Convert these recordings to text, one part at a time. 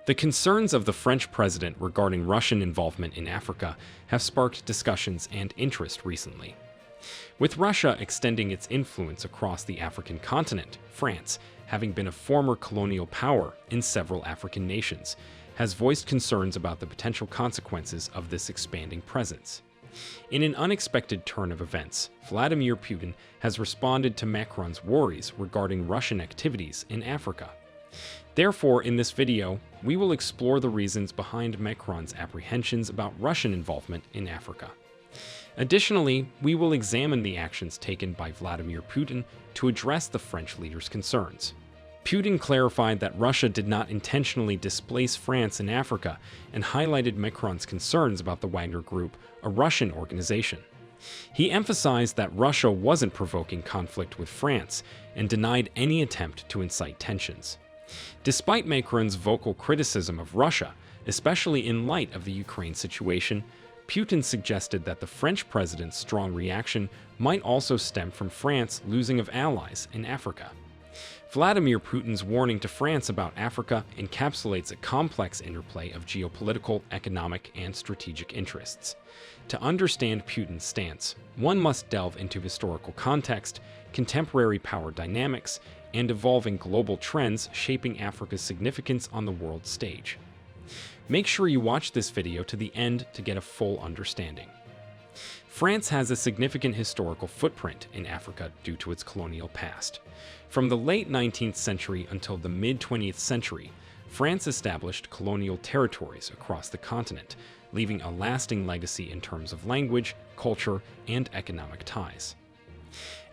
The concerns of the French president regarding Russian involvement in Africa have sparked discussions and interest recently. With Russia extending its influence across the African continent, France, having been a former colonial power in several African nations, has voiced concerns about the potential consequences of this expanding presence. In an unexpected turn of events, Vladimir Putin has responded to Macron's worries regarding Russian activities in Africa. Therefore, in this video, we will explore the reasons behind Macron's apprehensions about Russian involvement in Africa. Additionally, we will examine the actions taken by Vladimir Putin to address the French leader's concerns. Putin clarified that Russia did not intentionally displace France in Africa and highlighted Macron's concerns about the Wagner Group, a Russian organization. He emphasized that Russia wasn't provoking conflict with France and denied any attempt to incite tensions. Despite Macron's vocal criticism of Russia, especially in light of the Ukraine situation, Putin suggested that the French president's strong reaction might also stem from France losing of allies in Africa. Vladimir Putin's warning to France about Africa encapsulates a complex interplay of geopolitical, economic, and strategic interests. To understand Putin's stance, one must delve into historical context, contemporary power dynamics, and evolving global trends shaping Africa's significance on the world stage. Make sure you watch this video to the end to get a full understanding. France has a significant historical footprint in Africa due to its colonial past. From the late 19th century until the mid-20th century, France established colonial territories across the continent, leaving a lasting legacy in terms of language, culture, and economic ties.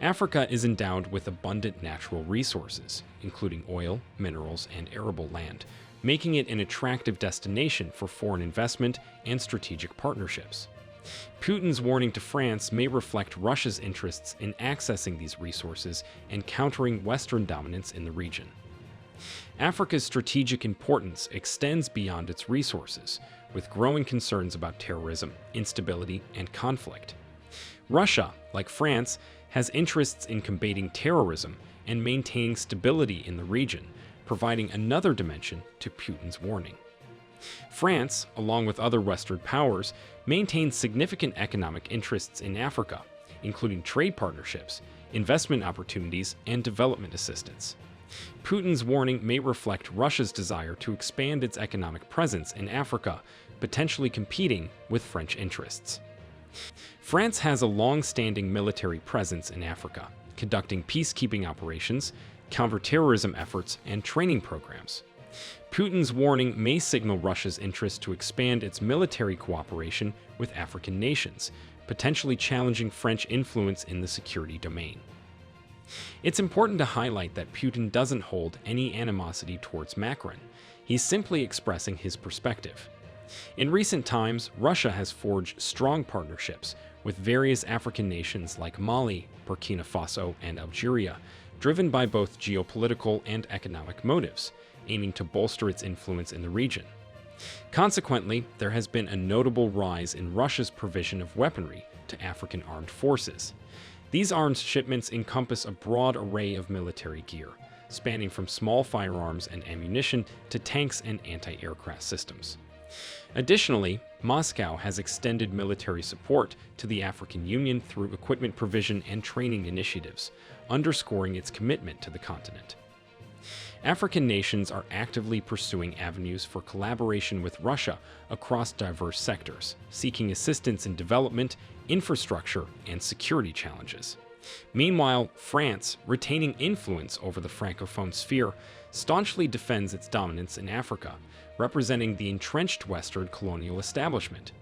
Africa is endowed with abundant natural resources, including oil, minerals, and arable land, making it an attractive destination for foreign investment and strategic partnerships. Putin's warning to France may reflect Russia's interests in accessing these resources and countering Western dominance in the region. Africa's strategic importance extends beyond its resources, with growing concerns about terrorism, instability, and conflict. Russia, like France, has interests in combating terrorism and maintaining stability in the region, providing another dimension to Putin's warning. France, along with other Western powers, maintains significant economic interests in Africa, including trade partnerships, investment opportunities, and development assistance. Putin's warning may reflect Russia's desire to expand its economic presence in Africa, potentially competing with French interests. France has a long-standing military presence in Africa, conducting peacekeeping operations, counterterrorism efforts, and training programs. Putin's warning may signal Russia's interest to expand its military cooperation with African nations, potentially challenging French influence in the security domain. It's important to highlight that Putin doesn't hold any animosity towards Macron. He's simply expressing his perspective. In recent times, Russia has forged strong partnerships with various African nations like Mali, Burkina Faso, and Algeria, driven by both geopolitical and economic motives, aiming to bolster its influence in the region. Consequently, there has been a notable rise in Russia's provision of weaponry to African armed forces. These arms shipments encompass a broad array of military gear, spanning from small firearms and ammunition to tanks and anti-aircraft systems. Additionally, Moscow has extended military support to the African Union through equipment provision and training initiatives, underscoring its commitment to the continent. African nations are actively pursuing avenues for collaboration with Russia across diverse sectors, seeking assistance in development, infrastructure, and security challenges. Meanwhile, France, retaining influence over the Francophone sphere, staunchly defends its dominance in Africa, representing the entrenched Western colonial establishment.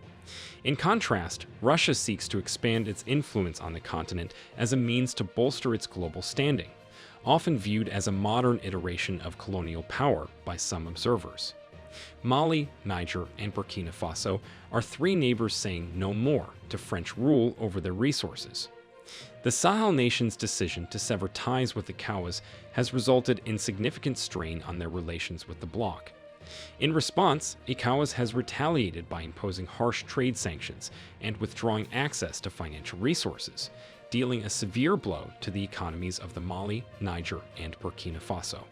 In contrast, Russia seeks to expand its influence on the continent as a means to bolster its global standing, often viewed as a modern iteration of colonial power by some observers. Mali, Niger, and Burkina Faso are three neighbors saying no more to French rule over their resources. The Sahel nations' decision to sever ties with the ECOWAS has resulted in significant strain on their relations with the bloc. In response, ECOWAS has retaliated by imposing harsh trade sanctions and withdrawing access to financial resources, dealing a severe blow to the economies of the Mali, Niger, and Burkina Faso.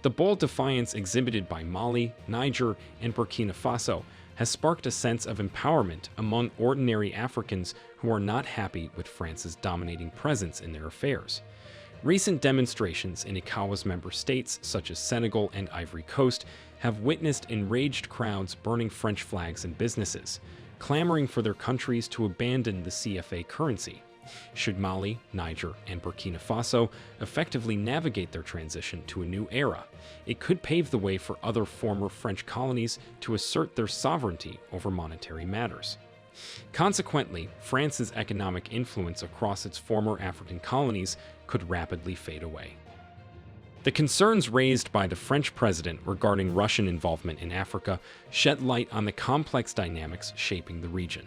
The bold defiance exhibited by Mali, Niger, and Burkina Faso has sparked a sense of empowerment among ordinary Africans who are not happy with France's dominating presence in their affairs. Recent demonstrations in ECOWAS member states such as Senegal and Ivory Coast have witnessed enraged crowds burning French flags and businesses, clamoring for their countries to abandon the CFA currency. Should Mali, Niger, and Burkina Faso effectively navigate their transition to a new era, it could pave the way for other former French colonies to assert their sovereignty over monetary matters. Consequently, France's economic influence across its former African colonies could rapidly fade away. The concerns raised by the French president regarding Russian involvement in Africa shed light on the complex dynamics shaping the region.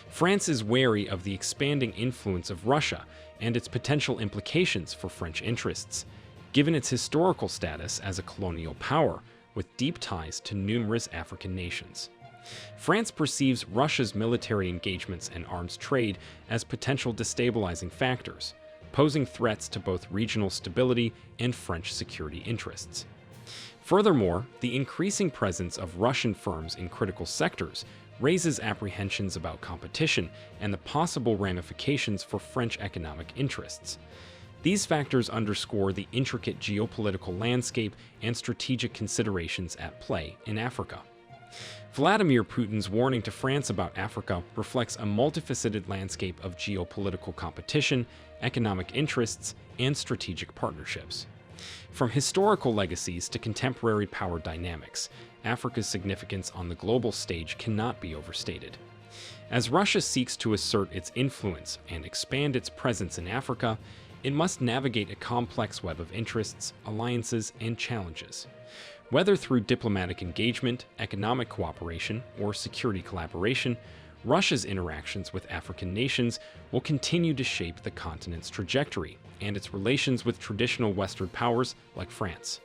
France is wary of the expanding influence of Russia and its potential implications for French interests, given its historical status as a colonial power with deep ties to numerous African nations. France perceives Russia's military engagements and arms trade as potential destabilizing factors, posing threats to both regional stability and French security interests. Furthermore, the increasing presence of Russian firms in critical sectors raises apprehensions about competition and the possible ramifications for French economic interests. These factors underscore the intricate geopolitical landscape and strategic considerations at play in Africa. Vladimir Putin's warning to France about Africa reflects a multifaceted landscape of geopolitical competition, economic interests, and strategic partnerships. From historical legacies to contemporary power dynamics, Africa's significance on the global stage cannot be overstated. As Russia seeks to assert its influence and expand its presence in Africa, it must navigate a complex web of interests, alliances, and challenges. Whether through diplomatic engagement, economic cooperation, or security collaboration, Russia's interactions with African nations will continue to shape the continent's trajectory and its relations with traditional Western powers like France.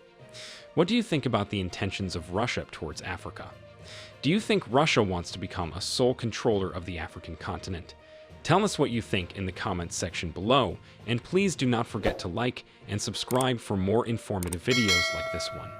What do you think about the intentions of Russia towards Africa? Do you think Russia wants to become a sole controller of the African continent? Tell us what you think in the comments section below, and please do not forget to like and subscribe for more informative videos like this one.